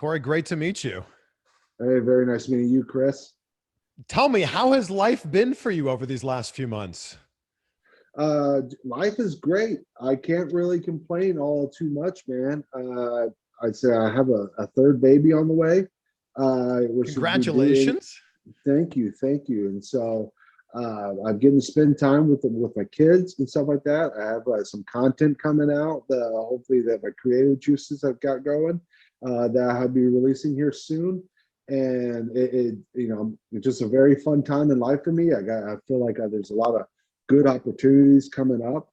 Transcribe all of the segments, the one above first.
Corey, great to meet you. Hey, very nice meeting you, Chris. Tell me, how has life been for you over these last few months? Life is great. I can't really complain all too much, man. I'd say I have a third baby on the way. Which should be due. Congratulations. Thank you. And so I'm getting to spend time with my kids and stuff like that. I have some content coming out. Hopefully that my creative juices I've got going that I'll be releasing here soon. And it's just a very fun time in life for me. I feel like there's a lot of good opportunities coming up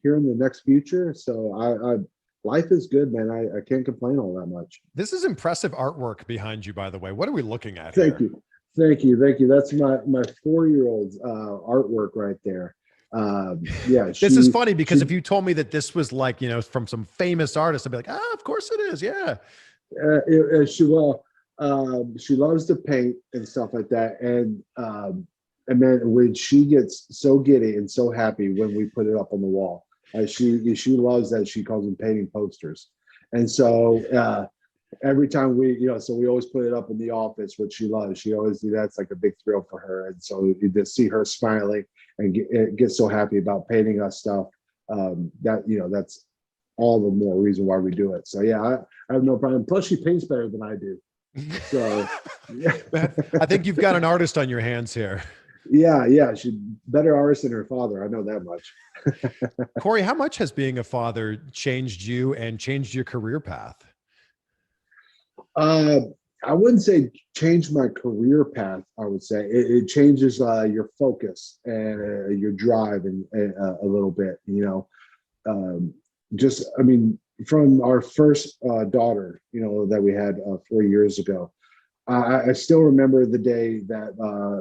here in the next future. So life is good, man. I can't complain all that much. This is impressive artwork behind you, by the way. What are we looking at Thank here? you. Thank you. That's my 4-year-old's artwork right there. Yeah. This is funny because if you told me that this was like, from some famous artist, I'd be like, of course it is. Yeah. She loves to paint and stuff like that. And then when she gets so giddy and so happy when we put it up on the wall, she loves that. She calls them painting posters. And so every time so we always put it up in the office, which she loves. She always that's like a big thrill for her. And so you just see her smiling and get so happy about painting us stuff. That's all the more reason why we do it. So yeah, I have no problem. Plus she paints better than I do. So yeah. I think you've got an artist on your hands here. Yeah. She's better artist than her father. I know that much. Corey, how much has being a father changed you and changed your career path? I wouldn't say change my career path. I would say it changes your focus and your drive and a little bit. From our first daughter, that we had 4 years ago. I still remember the day that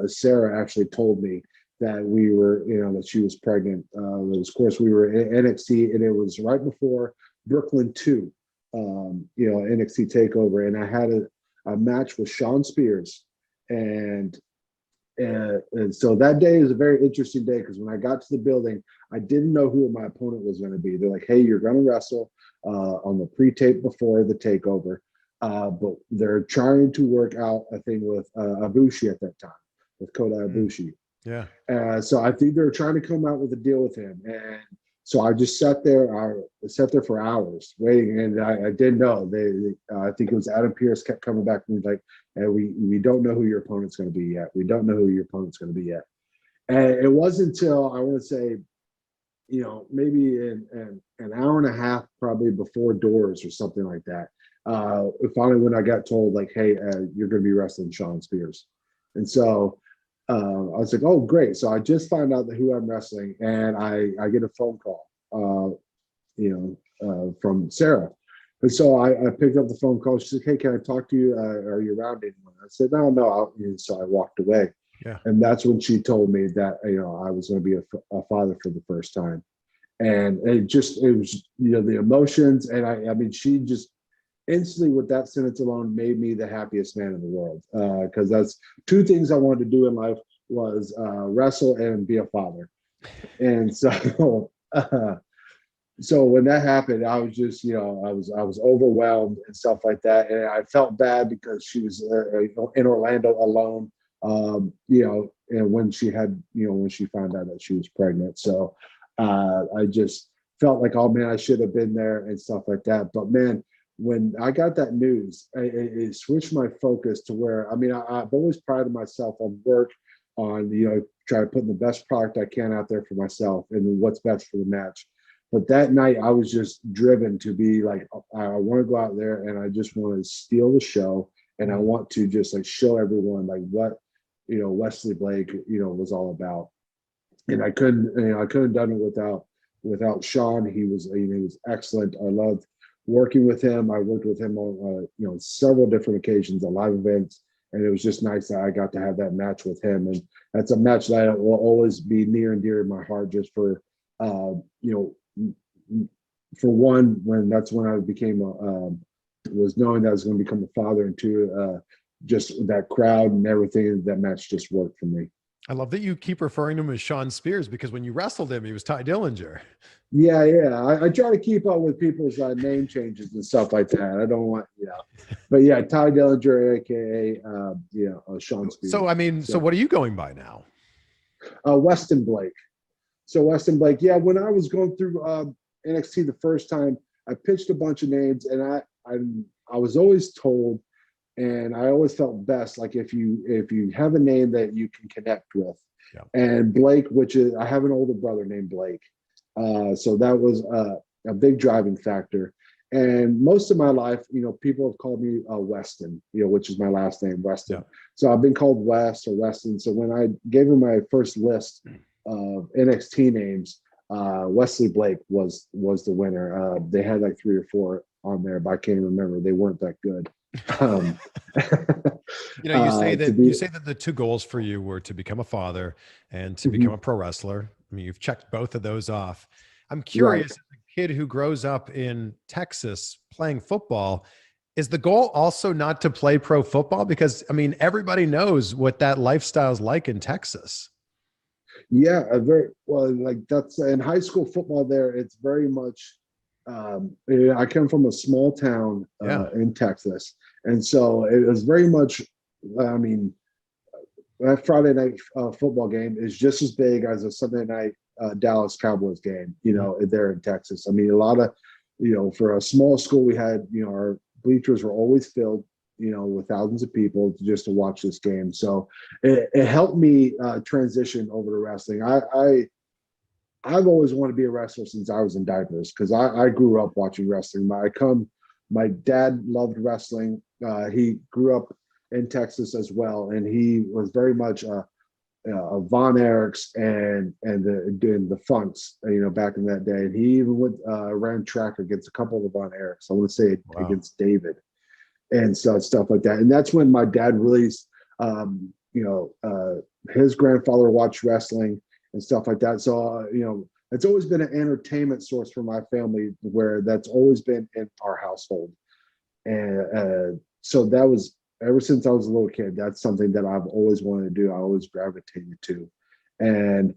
Sarah actually told me that we were, that she was pregnant. Of course, we were in NXT, and it was right before Brooklyn 2, NXT TakeOver, and I had a match with Shawn Spears, and so that day is a very interesting day because when I got to the building, I didn't know who my opponent was going to be. They're like, "Hey, you're going to wrestle on the pre-tape before the takeover." But they're trying to work out a thing with Ibushi at that time, with Kota Ibushi. Yeah. So I think they're trying to come out with a deal with him. And so I just sat there. I sat there for hours waiting, and I didn't know. I think it was Adam Pearce kept coming back and like, hey, we don't know who your opponent's going to be yet. We don't know who your opponent's going to be yet. And it wasn't until I want to say, maybe in an hour and a half, probably before doors or something like that. Finally, when I got told, like, hey, you're going to be wrestling Shawn Spears. And so I was like, oh, great. So I just found out who I'm wrestling, and I get a phone call, from Sarah. And so I picked up the phone call. She's like, hey, can I talk to you? Are you around anyone? I said, no. And so I walked away. Yeah. And that's when she told me that, I was going to be a father for the first time. And it was, the emotions. And she just instantly with that sentence alone made me the happiest man in the world. Because that's two things I wanted to do in life was wrestle and be a father. And so, so when that happened, I was just, I was overwhelmed and stuff like that. And I felt bad because she was in Orlando alone, and when she had, when she found out that she was pregnant. So I just felt like, oh man, I should have been there and stuff like that. But man, when I got that news, it switched my focus to where, I've always prided myself on work, on, try to put in the best product I can out there for myself and what's best for the match. But that night I was just driven to be like, I want to go out there and I just want to steal the show. And I want to just like show everyone like what, Wesley Blake, was all about. And I couldn't have done it without Shawn. He was excellent. I loved working with him. I worked with him on, several different occasions, on live events. And it was just nice that I got to have that match with him. And that's a match that will always be near and dear to my heart, just for, for one, that's when I became was knowing that I was going to become a father, and two, just that crowd and everything. That match just worked for me. I love that you keep referring to him as Sean Spears because when you wrestled him, he was Ty Dillinger. Yeah, yeah. I try to keep up with people's name changes and stuff like that. I don't want, but yeah, Ty Dillinger, aka Sean Spears. So I mean, so what are you going by now? Weston Blake. So Weston Blake, yeah. When I was going through NXT the first time, I pitched a bunch of names, and I was always told, and I always felt best like if you have a name that you can connect with. Yeah. And Blake, which is, I have an older brother named Blake, so that was a big driving factor. And most of my life, people have called me Weston, which is my last name, Weston. Yeah. So I've been called West or Weston. So when I gave him my first list of NXT names, Wesley Blake was the winner. They had like 3 or 4 on there, but I can't remember. They weren't that good. You say that the 2 goals for you were to become a father and to become a pro wrestler. I mean, you've checked both of those off. I'm curious, as a kid who grows up in Texas playing football, is the goal also not to play pro football? Because I mean, everybody knows what that lifestyle is like in Texas. Yeah, very well. Like that's in high school football there. It's very much. I come from a small town in Texas, and so it was very much. I mean, that Friday night football game is just as big as a Sunday night Dallas Cowboys game. There in Texas. I mean, a lot of, for a small school, we had our bleachers were always filled. With thousands of people just to watch this game. So it helped me transition over to wrestling. I've always wanted to be a wrestler since I was in diapers because I grew up watching wrestling. My dad loved wrestling. He grew up in Texas as well, and he was very much a Von Erichs and the Funks, back in that day. And he even ran track against a couple of the Von Erichs. I want to say against David. And stuff like that. And that's when my dad really, his grandfather watched wrestling and stuff like that. So, it's always been an entertainment source for my family where that's always been in our household. And so that was, ever since I was a little kid, that's something that I've always wanted to do. I always gravitated to. And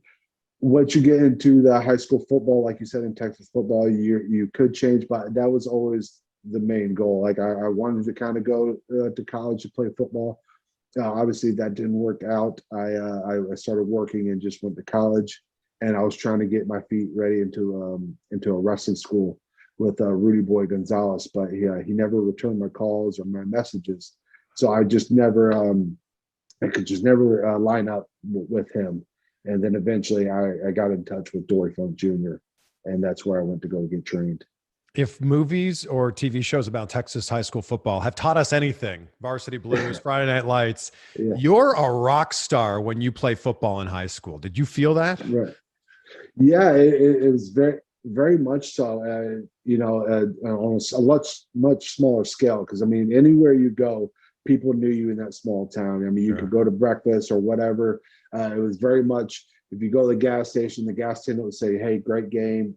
once you get into the high school football, like you said, in Texas football, you could change, but that was always the main goal. Like I wanted to kind of go to college to play football. Obviously that didn't work out. I started working and just went to college, and I was trying to get my feet ready into a wrestling school with Rudy Boy Gonzalez, but he never returned my calls or my messages. So I just never, I could just never line up with him. And then eventually I got in touch with Dory Funk Jr., and that's where I went to go get trained. If movies or TV shows about Texas high school football have taught us anything, Varsity Blues, Friday Night Lights, you're a rock star when you play football in high school. Did you feel that? Right. Yeah, it was very, very much so, on a much smaller scale. Because, I mean, anywhere you go, people knew you in that small town. I mean, you could go to breakfast or whatever. It was very much, if you go to the gas station, the gas attendant would say, "Hey, great game.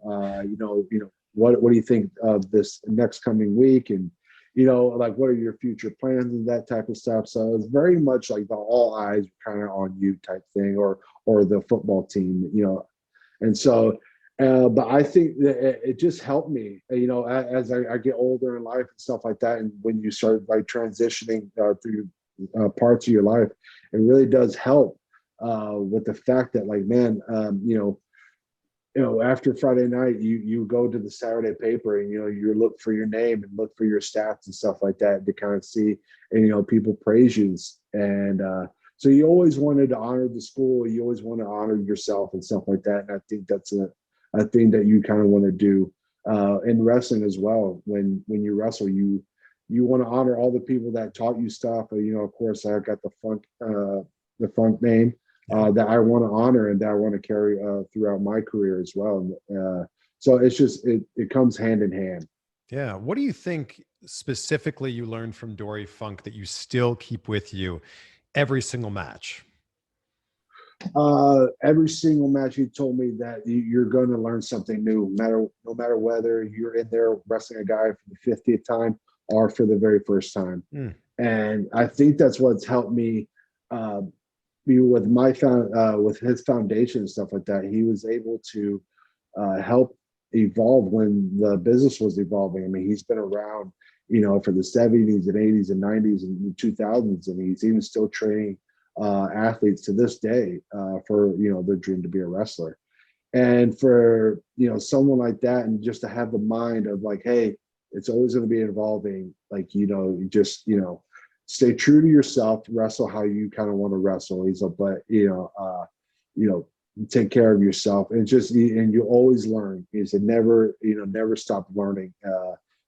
What do you think of this next coming week?" And, like, what are your future plans and that type of stuff. So it was very much like the all eyes kind of on you type thing, or the football team, And so, but I think that it just helped me, as I get older in life and stuff like that. And when you start like transitioning through parts of your life, it really does help with the fact that, like, man, after Friday night, you go to the Saturday paper and, you look for your name and look for your stats and stuff like that to kind of see, and, people praise you. And so you always wanted to honor the school. You always want to honor yourself and stuff like that. And I think that's a thing that you kind of want to do in wrestling as well. When you wrestle, you want to honor all the people that taught you stuff. Of course, I got the Funk name. That I want to honor and that I want to carry throughout my career as well. So it's just, it comes hand in hand. Yeah. What do you think specifically you learned from Dory Funk that you still keep with you every single match? Every single match, he told me that you're going to learn something new, no matter whether you're in there wrestling a guy for the 50th time or for the very first time. And I think that's what's helped me with with his foundation and stuff like that, he was able to help evolve when the business was evolving. I mean, he's been around, for the 70s and 80s and 90s and 2000s, and he's even still training athletes to this day for their dream to be a wrestler. And for someone like that, and just to have the mind of like, hey, it's always going to be evolving. Like, you just stay true to yourself, wrestle how you kind of want to wrestle. But take care of yourself, and you always learn. He said, never stop learning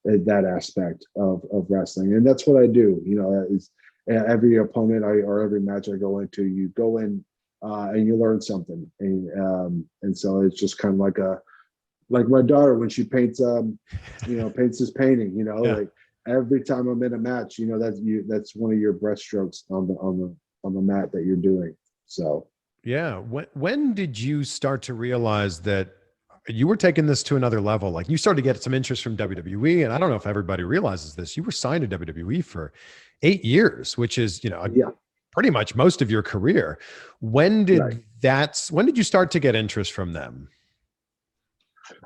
that aspect of wrestling. And that's what I do. Is every opponent or every match I go into, you go in and you learn something. And so it's just kind of like my daughter when she paints paints this painting, Yeah. like every time I'm in a match, that's one of your breaststrokes on the mat that you're doing. So yeah. When did you start to realize that you were taking this to another level? Like, you started to get some interest from WWE, and I don't know if everybody realizes this. You were signed to WWE for 8 years, which is, yeah. pretty much most of your career. When did you start to get interest from them?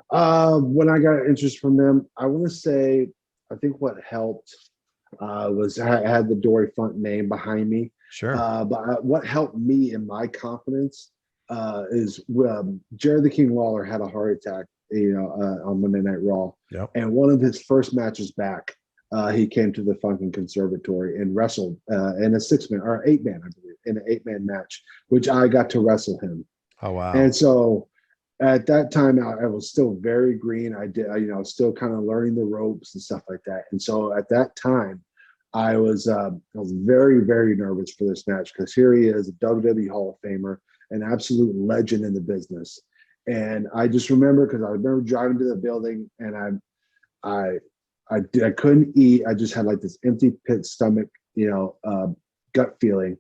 When I got interest from them, I want to say, I think what helped was I had the Dory Funk name behind me. Sure. But what helped me in my confidence is Jerry the King Lawler had a heart attack, on Monday Night Raw. Yep. And one of his first matches back, he came to the Funkin' Conservatory and wrestled in a 6-man or 8-man, I believe, in an 8-man match, which I got to wrestle him. Oh, wow. And so at that time, I was still very green. I still kind of learning the ropes and stuff like that. And so at that time, I was very, very nervous for this match, because here he is, a WWE Hall of Famer, an absolute legend in the business. And I just remember, because I remember driving to the building, and I couldn't eat. I just had like this empty pit stomach, gut feeling.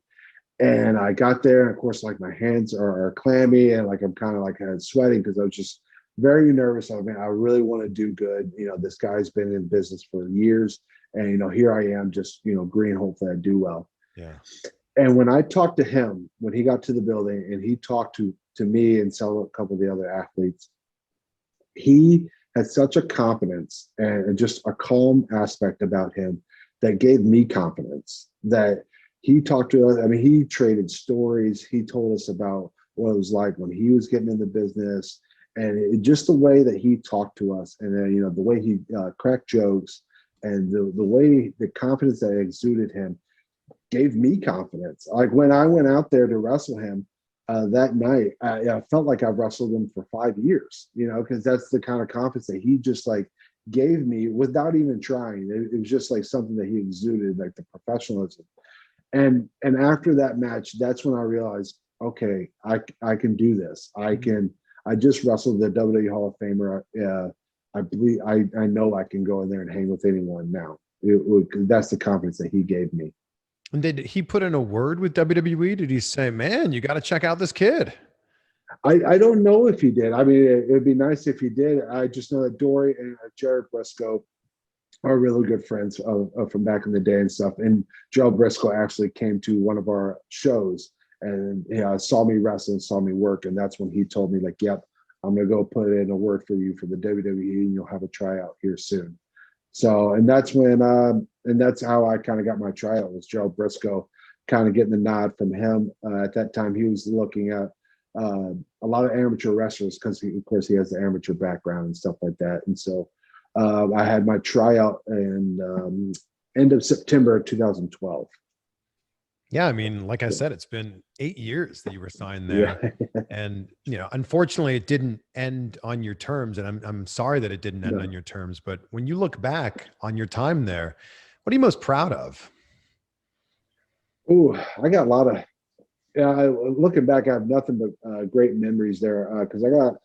And I got there, and of course, like my hands are clammy, and like I'm kind of like sweating, because I was just very nervous. I mean, I really want to do good. This guy's been in business for years, and here I am, just green. Hopefully, I do well. Yeah. And when I talked to him, when he got to the building, and he talked to me and a couple of the other athletes, he had such a confidence and just a calm aspect about him that gave me confidence. That he talked to us. I mean, he traded stories. He told us about what it was like when he was getting in the business, and just the way that he talked to us, and then the way he cracked jokes, and the way the confidence that exuded him gave me confidence. Like when I went out there to wrestle him that night, I felt like I've wrestled him for 5 years. Because that's the kind of confidence that he just like gave me without even trying. It was just like something that he exuded, like the professionalism. And after that match, that's when I realized, okay, I can do this. I just wrestled the WWE Hall of Famer. I believe I know I can go in there and hang with anyone now. That's the confidence that he gave me. And did he put in a word with WWE? Did he say, man, you got to check out this kid? I don't know if he did. I mean, it would be nice if he did. I just know that Dory and Jared Briscoe are really good friends from back in the day and stuff. And Joe Briscoe actually came to one of our shows and saw me wrestle and saw me work. And that's when he told me, like, yep, I'm going to go put in a word for you for the WWE, and you'll have a tryout here soon. So, and that's when, and that's how I kind of got my tryout, was Joe Briscoe kind of getting the nod from him. At that time, he was looking at a lot of amateur wrestlers, because of course he has the amateur background and stuff like that. And so I had my tryout in end of September 2012. Yeah, I mean, like I said, it's been 8 years that you were signed there. Yeah. And, unfortunately it didn't end on your terms. And I'm sorry that it didn't end on your terms. But when you look back on your time there, what are you most proud of? Oh, I got a lot of, looking back, I have nothing but great memories there, because I got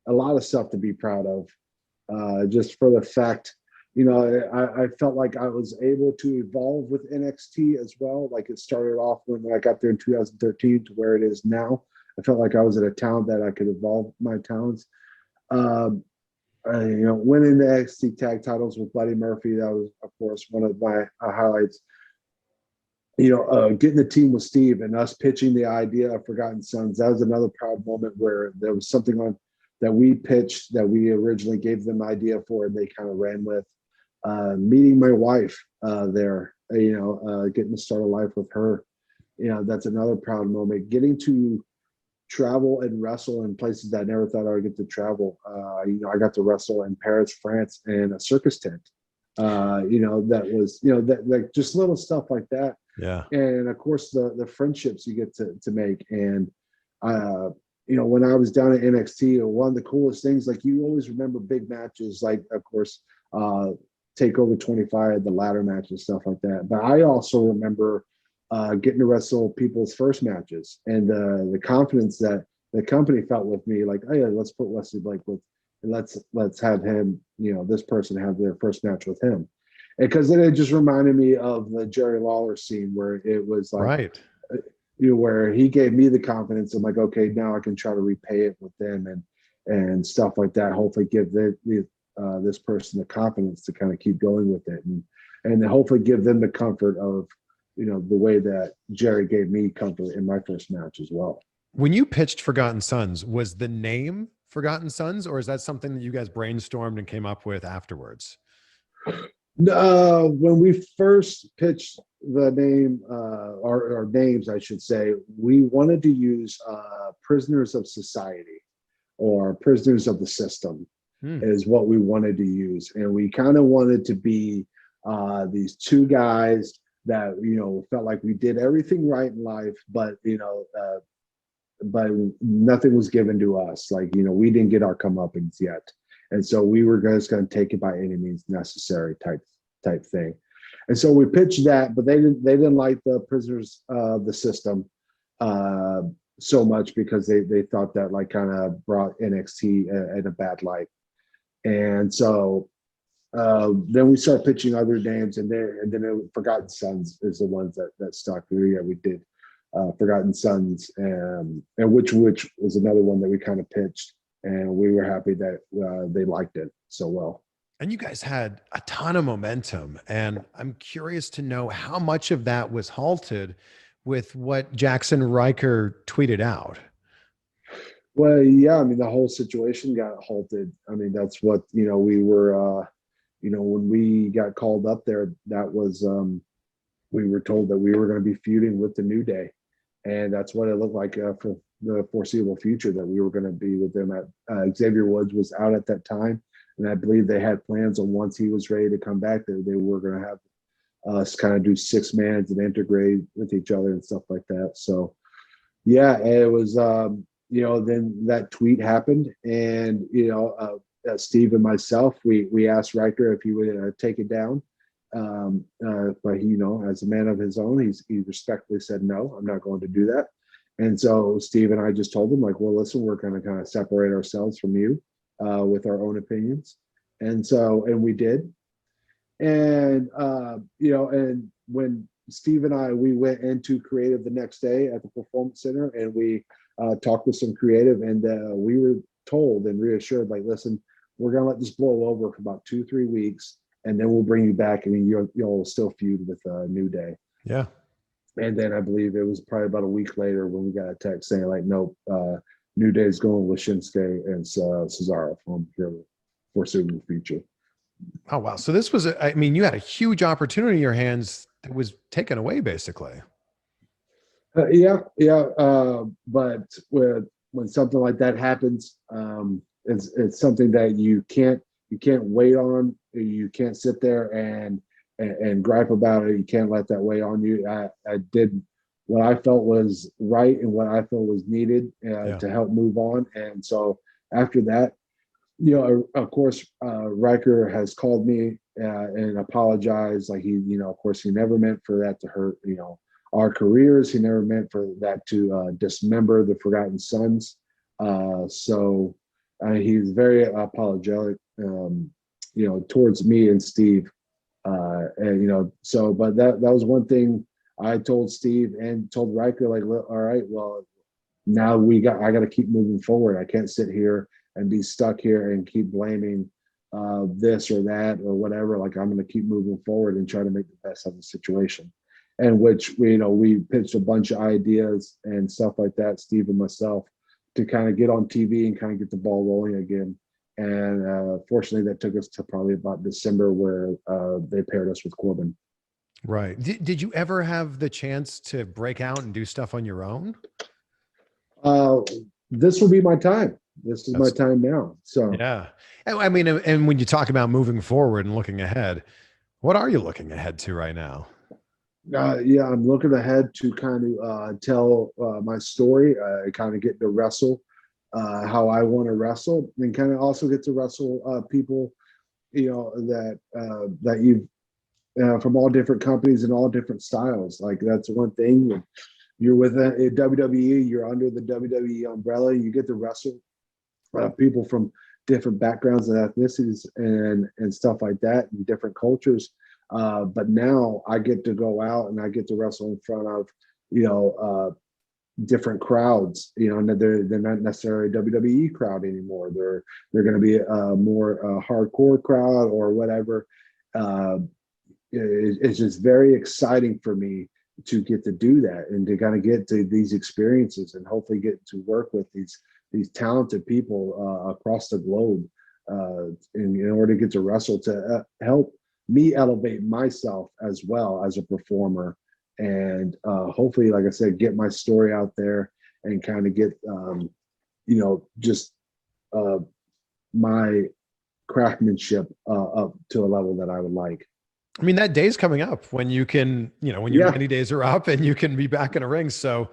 a lot of stuff to be proud of, just for the fact, I felt like I was able to evolve with NXT as well. Like it started off when I got there in 2013 to where it is now. I felt like I was at a talent that I could evolve my talents. Winning the NXT tag titles with Buddy Murphy, that was, of course, one of my highlights. getting the team with Steve and us pitching the idea of Forgotten Sons, that was another proud moment where there was something on that we pitched that we originally gave them idea for, and they kind of ran with. Meeting my wife there, getting to start a life with her, that's another proud moment. Getting to travel and wrestle in places that I never thought I would get to travel. I got to wrestle in Paris, France, in a circus tent. That was, that like just little stuff like that. Yeah. And of course the friendships you get to make. And when I was down at NXT, one of the coolest things, like you always remember big matches, like of course Takeover 25, the ladder match and stuff like that. But I also remember getting to wrestle people's first matches, and the confidence that the company felt with me, like, oh yeah, let's put Wesley Blake with, and let's have him, this person have their first match with him. And because then it just reminded me of the Jerry Lawler scene where it was like, right, where he gave me the confidence. I'm like, okay, now I can try to repay it with them and stuff like that. Hopefully give this person the confidence to kind of keep going with it, and hopefully give them the comfort of, the way that Jerry gave me comfort in my first match as well. When you pitched Forgotten Sons, was the name Forgotten Sons, or is that something that you guys brainstormed and came up with afterwards? When we first pitched the name, our names, I should say, we wanted to use Prisoners of Society or Prisoners of the System is what we wanted to use. And we kind of wanted to be these two guys that, felt like we did everything right in life, but, but nothing was given to us. Like, we didn't get our comeuppance yet. And so we were just going to take it by any means necessary type thing. And so we pitched that, but they didn't like the Prisoners of the System so much, because they thought that like kind of brought NXT in a bad light. And so then we started pitching other names, and then Forgotten Sons is the ones that stuck. Yeah, we did Forgotten Sons, and which was another one that we kind of pitched, and we were happy that they liked it so well. And you guys had a ton of momentum, and I'm curious to know how much of that was halted with what Jaxson Ryker tweeted out. Well, yeah, I mean, the whole situation got halted. I mean, that's what, we were, when we got called up there, that was, we were told that we were going to be feuding with the New Day. And that's what it looked like for the foreseeable future, that we were going to be with them. Xavier Woods was out at that time. And I believe they had plans on, once he was ready to come back, that they were going to have us kind of do 6-mans and integrate with each other and stuff like that. So, yeah, it was, then that tweet happened, and, Steve and myself, we asked Ryker if he would take it down. But he, as a man of his own, he respectfully said, no, I'm not going to do that. And so Steve and I just told him, like, well, listen, we're going to kind of separate ourselves from you with our own opinions. And we did. And, and when Steve and we went into creative the next day at the Performance Center, and we talked with some creative, and we were told and reassured, like, listen, we're going to let this blow over for about 2-3 weeks, and then we'll bring you back, and you'll still feud with New Day. Yeah. And then I believe it was probably about a week later when we got a text saying, like, nope, New Day's going with Shinsuke and Cesaro from here for foreseeable future. Oh, wow. So this was, you had a huge opportunity in your hands that was taken away, basically. Yeah. But when something like that happens, it's something that you can't wait on. You can't sit there and gripe about it. You can't let that weigh on you. I did what I felt was right and what I felt was needed to help move on. And so after that, of course, Ryker has called me and apologized. Like, he, of course, he never meant for that to hurt, our careers. He never meant for that to dismember the Forgotten Sons. So he's very apologetic, towards me and Steve. And, but that was one thing I told Steve and told Ryker, like, all right, well, now I got to keep moving forward. I can't sit here and be stuck here and keep blaming this or that or whatever. Like, I'm going to keep moving forward and try to make the best of the situation. and which we pitched a bunch of ideas and stuff like that, Steve and myself, to kind of get on TV and kind of get the ball rolling again. And fortunately, that took us to probably about December, where they paired us with Corbin. Right. Did you ever have the chance to break out and do stuff on your own? This will be my time. This is my time now. So yeah. I mean, and when you talk about moving forward and looking ahead, what are you looking ahead to right now? Yeah, I'm looking ahead to kind of tell my story, kind of get to wrestle how I want to wrestle, and kind of also get to wrestle people, that you've from all different companies and all different styles. Like, that's one thing. When you're with a WWE, you're under the WWE umbrella, you get to wrestle people from different backgrounds and ethnicities and stuff like that, and different cultures. But now I get to go out and I get to wrestle in front of, different crowds. And they're not necessarily a WWE crowd anymore. They're going to be a more hardcore crowd or whatever. It's just very exciting for me to get to do that and to kind of get to these experiences and hopefully get to work with these talented people across the globe in order to get to wrestle, to help me elevate myself as well as a performer, and hopefully, like I said, get my story out there and kind of get just my craftsmanship up to a level that I would like. I mean, that day's coming up when you can, when your many days are up and you can be back in a ring. So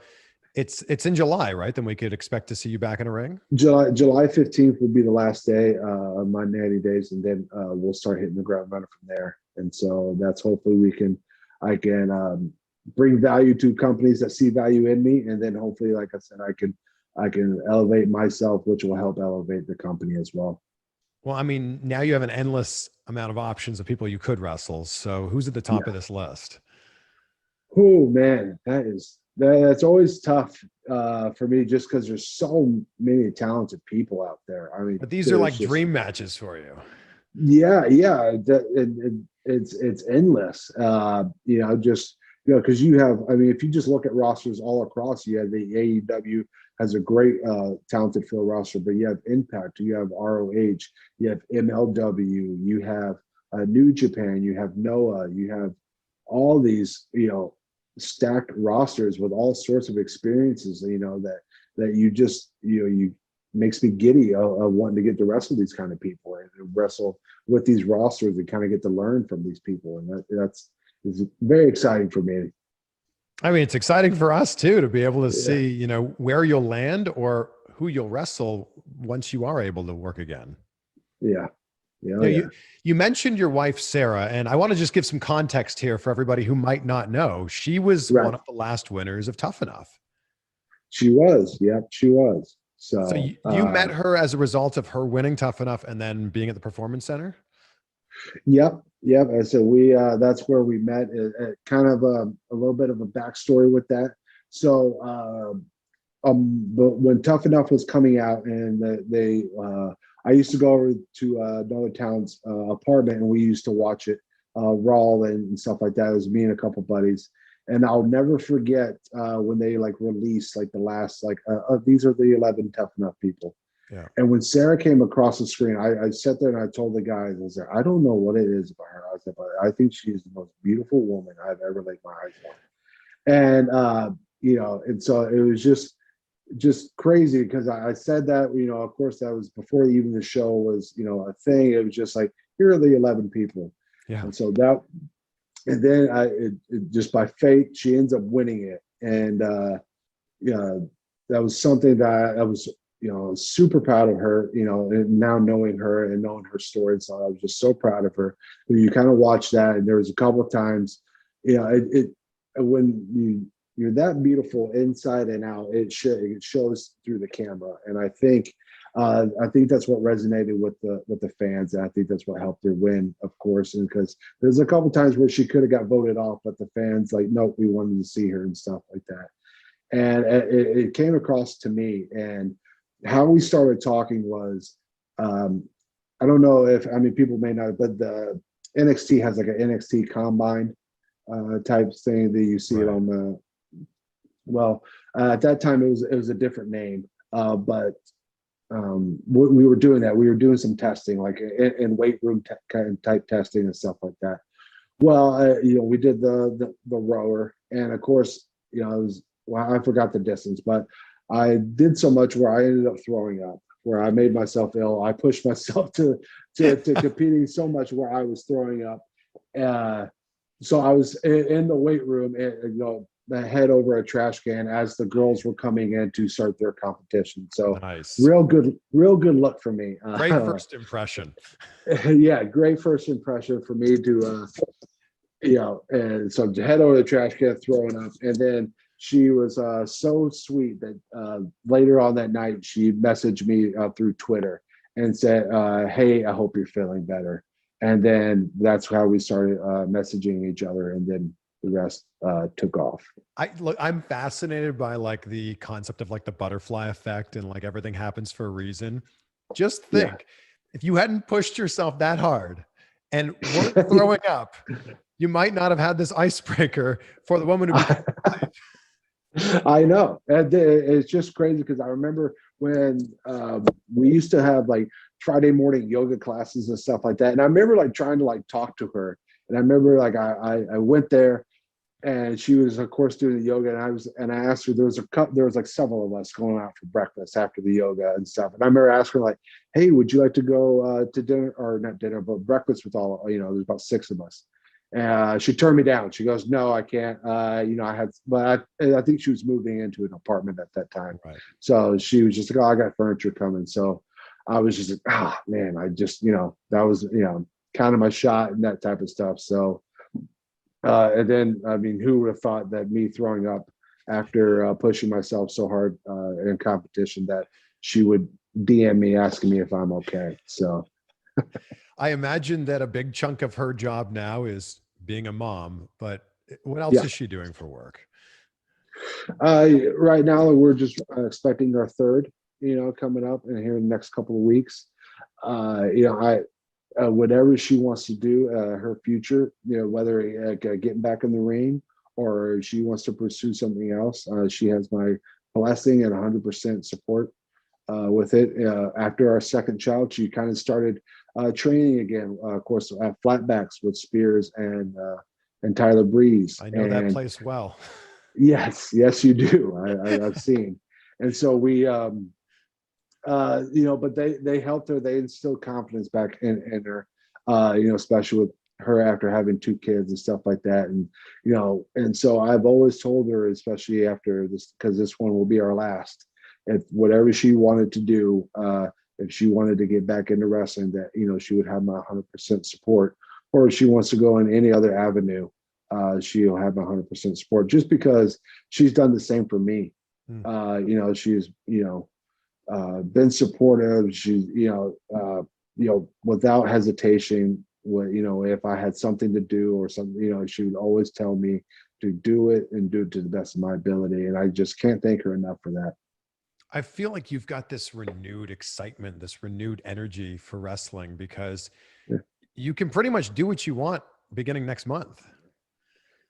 it's in July, right? Then we could expect to see you back in a ring. July 15th will be the last day of my 90 days, and then we'll start hitting the ground running from there. And so that's hopefully I can bring value to companies that see value in me, and then hopefully, like I said, I can elevate myself, which will help elevate the company as well. Well, I mean, now you have an endless amount of options of people you could wrestle. So who's at the top of this list? Oh man, that's always tough for me, just because there's so many talented people out there. I mean, but these are like dream matches for you. Yeah. It's endless. Because you have, I mean, if you just look at rosters all across, you have the AEW has a great talented field roster, but you have Impact, you have ROH, you have MLW, you have New Japan, you have Noah, you have all these, stacked rosters with all sorts of experiences, that you just, you makes me giddy of wanting to get to wrestle these kind of people and wrestle with these rosters and kind of get to learn from these people. And that's very exciting for me. I mean, it's exciting for us too, to be able to see, where you'll land or who you'll wrestle once you are able to work again. Yeah. You mentioned your wife, Sarah, and I want to just give some context here for everybody who might not know. She was one of the last winners of Tough Enough. She was. Yep, she was. So you met her as a result of her winning Tough Enough and then being at the Performance Center? Yep. And so that's where we met. Kind of a little bit of a backstory with that. So, but when Tough Enough was coming out, and I used to go over to another town's apartment, and we used to watch it raw and stuff like that. It was me and a couple buddies, and I'll never forget when they released the last these are the 11 Tough Enough people. Yeah. And when Sarah came across the screen, I sat there and I told the guys, I said, I don't know what it is about her. I said, but I think she's the most beautiful woman I've ever laid my eyes on. And and so it was just crazy, because I said that, of course that was before even the show was, a thing. It was just here are the 11 people. Yeah. And so and then it just by fate, she ends up winning it. And that was something that I was, super proud of her, and now knowing her and knowing her story. So I was just so proud of her. You kind of watch that, and there was a couple of times, when you're that beautiful inside and out, it shows through the camera. And I think that's what resonated with the fans. And I think that's what helped her win, of course. And because there's a couple times where she could have got voted off, but the fans nope, we wanted to see her and stuff like that. And it came across to me, and how we started talking was, I don't know if, people may not, but the NXT has an NXT Combine type thing that you see it on the. Well, at that time it was a different name, but we were doing that. We were doing some testing, like in weight room kind of type testing and stuff like that. Well, we did the rower, and of course, I forgot the distance, but I did so much where I ended up throwing up, where I made myself ill. I pushed myself to competing so much where I was throwing up. So I was in the weight room, and the head over a trash can as the girls were coming in to start their competition. So nice. real good look for me. Great first impression. Yeah, great first impression for me to, and so to head over the trash can, throwing up. And then she was so sweet that later on that night, she messaged me through Twitter and said, hey, I hope you're feeling better. And then that's how we started messaging each other. And then the rest took off. I'm fascinated by like the concept of like the butterfly effect and like everything happens for a reason. Just think, if you hadn't pushed yourself that hard and weren't throwing up, you might not have had this icebreaker for the woman who became I know. And it's just crazy because I remember when we used to have like Friday morning yoga classes and stuff like that. And I remember like trying to like talk to her. And I remember like I went there and she was of course doing the yoga, and I asked her, there was like several of us going out for breakfast after the yoga and stuff. And I remember asking her like, hey, would you like to go to dinner, or not dinner, but breakfast with all, there's about 6 of us. She turned me down. She goes, no, I can't. I had, but I think she was moving into an apartment at that time. Right. So she was just like, oh, I got furniture coming. So I was just like, man, I just, that was, kind of my shot and that type of stuff. So, and then, I mean, who would have thought that me throwing up after pushing myself so hard in competition that she would DM me asking me if I'm okay. So I imagine that a big chunk of her job now is being a mom, but what else is she doing for work? Right now, we're just expecting our third, coming up in here in the next couple of weeks. Whatever she wants to do, her future, whether getting back in the ring or she wants to pursue something else, she has my blessing and 100% support with it. After our second child, she kind of started training again, of course, at flatbacks with Spears and Tyler Breeze. I know that place well. Yes, you do. I've seen. And so we, but they helped her. They instilled confidence back in her, especially with her after having 2 kids and stuff like that. And, and so I've always told her, especially after this, because this one will be our last, if whatever she wanted to do, if she wanted to get back into wrestling, that, she would have my 100% support, or if she wants to go in any other avenue, she'll have my 100% support, just because she's done the same for me. She's, been supportive. She's, without hesitation, if I had something to do or something, she would always tell me to do it and do it to the best of my ability. And I just can't thank her enough for that. I feel like you've got this renewed excitement, this renewed energy for wrestling, because you can pretty much do what you want beginning next month.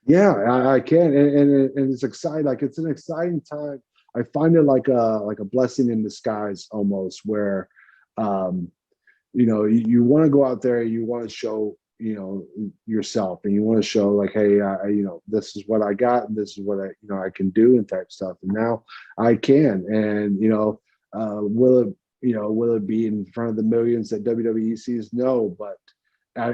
Yeah, I can. And it's exciting. Like, it's an exciting time. I find it like a blessing in disguise almost, where, you want to go out there, you want to show, yourself, and you want to show like, hey, this is what I got, and this is what I can do, and type stuff. And now I can. And, will it be in front of the millions that WWE sees? No, but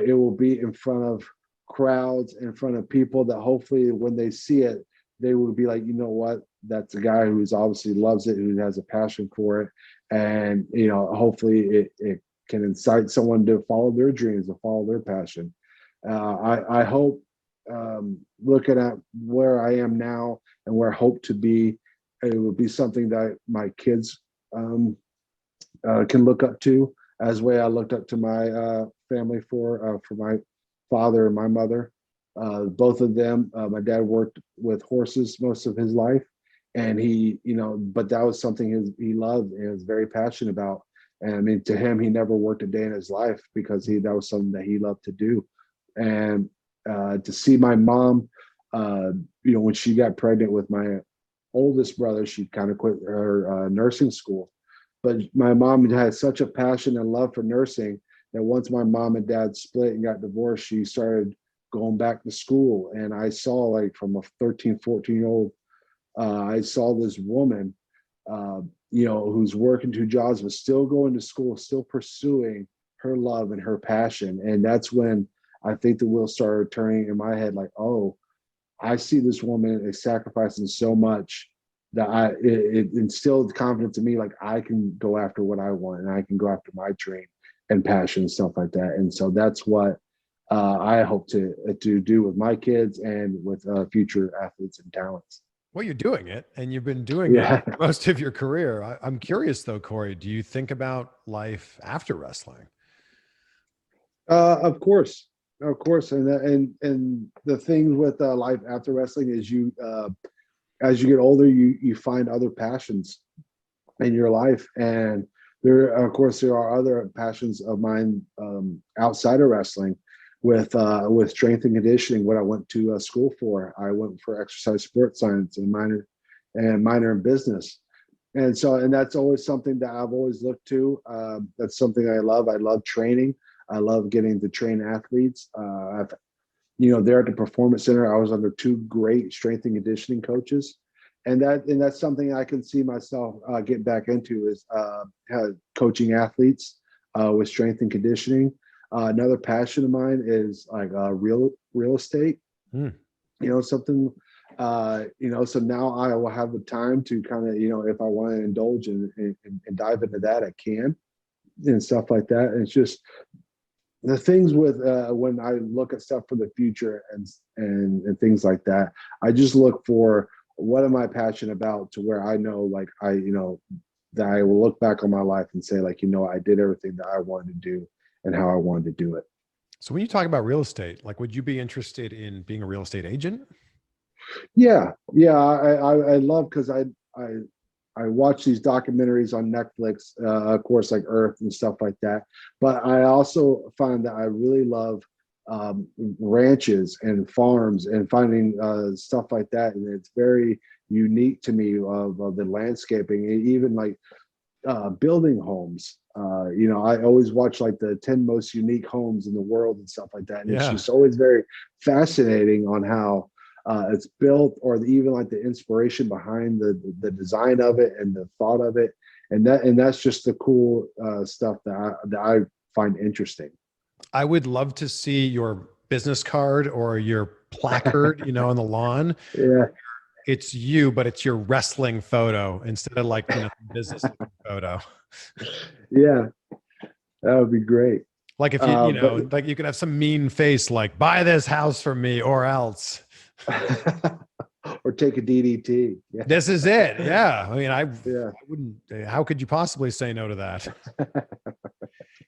it will be in front of crowds, in front of people that hopefully when they see it, they will be like, you know what, that's a guy who's obviously loves it, who has a passion for it. And, hopefully it can incite someone to follow their dreams, to follow their passion. I hope, looking at where I am now and where I hope to be, it would be something that my kids can look up to, as way I looked up to my family for my father and my mother. Both of them, my dad worked with horses most of his life, and he, but that was something he loved and was very passionate about. And I mean, to him, he never worked a day in his life because that was something that he loved to do. And to see my mom when she got pregnant with my oldest brother, she kind of quit her nursing school. But my mom had such a passion and love for nursing that once my mom and dad split and got divorced, she started going back to school. And I saw, like, from a 13, 14-year-old, I saw this woman, who's working 2 jobs, but still going to school, still pursuing her love and her passion. And that's when I think the wheel started turning in my head, like, oh, I see this woman is sacrificing so much that it instilled confidence in me, like I can go after what I want and I can go after my dream and passion and stuff like that. And so that's what I hope to do with my kids and with future athletes and talents. Well, you're doing it, and you've been doing it most of your career. I'm curious though, Corey, do you think about life after wrestling? Of course. And the thing with life after wrestling is as you get older, you find other passions in your life. And there are other passions of mine outside of wrestling with strength and conditioning, what I went to school for. I went for exercise sports science and minor in business. And that's always something that I've always looked to. That's something I love. I love training. I love getting to train athletes. There at the Performance Center, I was under 2 great strength and conditioning coaches. And that's something I can see myself get back into is coaching athletes with strength and conditioning. Another passion of mine is like real estate. Something, so now I will have the time to kind of, if I want to indulge and dive into that, I can, and stuff like that. And it's just the things with when I look at stuff for the future and things like that, I just look for what am I passionate about, to where I know, like, that I will look back on my life and say, like, I did everything that I wanted to do and how I wanted to do it. So when you talk about real estate, like, would you be interested in being a real estate agent? Yeah. I love, because I watch these documentaries on Netflix, of course, like Earth and stuff like that. But I also find that I really love ranches and farms and finding stuff like that. And it's very unique to me of the landscaping, even like building homes. I always watch like the 10 most unique homes in the world and stuff like that. And it's just always very fascinating on how it's built, or even like the inspiration behind the design of it and the thought of it. And that's just the cool stuff that I find interesting. I would love to see your business card or your placard, on the lawn. Yeah. It's you, but it's your wrestling photo instead of like, business photo. Yeah, that would be great. Like if you, like you could have some mean face, like, buy this house from me or else. Or take a DDT. Yeah. This is it. Yeah. I mean, I wouldn't, how could you possibly say no to that?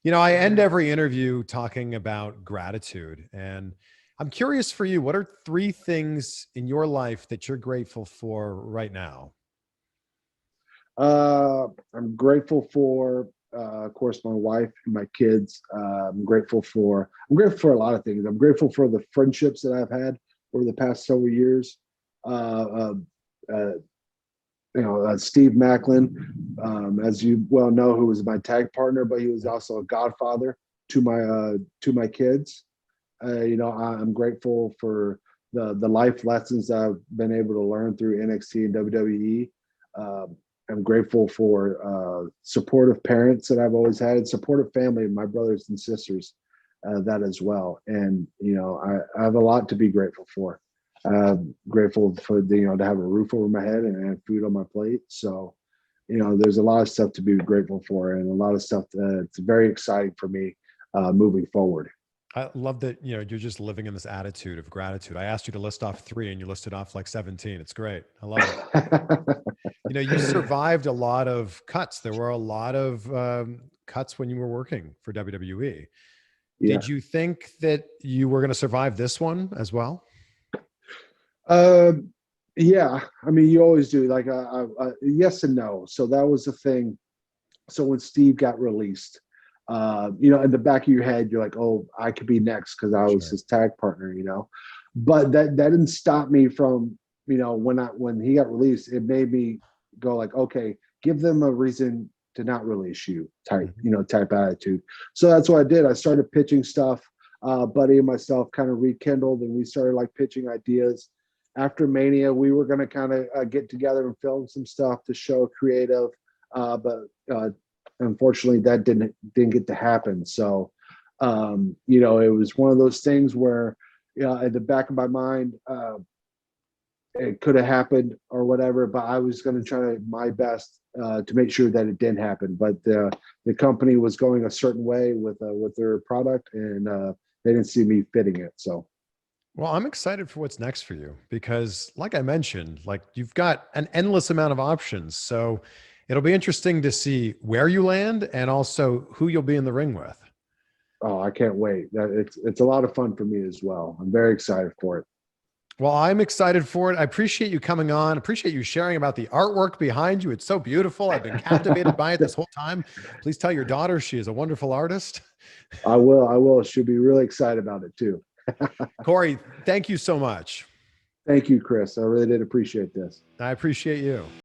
I end every interview talking about gratitude, and I'm curious for you, what are 3 things in your life that you're grateful for right now? I'm grateful for, of course, my wife and my kids. I'm grateful for a lot of things. I'm grateful for the friendships that I've had over the past several years. Steve Macklin, as you well know, who was my tag partner, but he was also a godfather to my kids. I'm grateful for the life lessons that I've been able to learn through NXT and WWE. I'm grateful for supportive parents that I've always had, and supportive family, my brothers and sisters, that as well. And I have a lot to be grateful for. Grateful for to have a roof over my head and food on my plate. So, there's a lot of stuff to be grateful for, and a lot of stuff that's very exciting for me moving forward. I love that, you're just living in this attitude of gratitude. I asked you to list off 3 and you listed off like 17. It's great. I love it. You survived a lot of cuts. There were a lot of cuts when you were working for WWE. Yeah. Did you think that you were going to survive this one as well? Yeah. I mean, you always do. Like, yes and no. So that was the thing. So when Steve got released, in the back of your head, you're like, oh, I could be next, because I was his tag partner, but that didn't stop me from, when he got released, it made me go like, okay, give them a reason to not release you type, type attitude. So that's what I did. I started pitching stuff. Buddy and myself kind of rekindled, and we started like pitching ideas. After Mania, we were going to kind of get together and film some stuff to show creative, but unfortunately that didn't get to happen. So it was one of those things where at the back of my mind, it could have happened or whatever, but I was going to try my best to make sure that it didn't happen. But the company was going a certain way with their product, and they didn't see me fitting it. So, well, I'm excited for what's next for you because, like I mentioned, like you've got an endless amount of options. So it'll be interesting to see where you land and also who you'll be in the ring with. Oh, I can't wait. It's a lot of fun for me as well. I'm very excited for it. Well, I'm excited for it. I appreciate you coming on. Appreciate you sharing about the artwork behind you. It's so beautiful. I've been captivated by it this whole time. Please tell your daughter she is a wonderful artist. I will. She'll be really excited about it too. Corey, thank you so much. Thank you, Chris. I really did appreciate this. I appreciate you.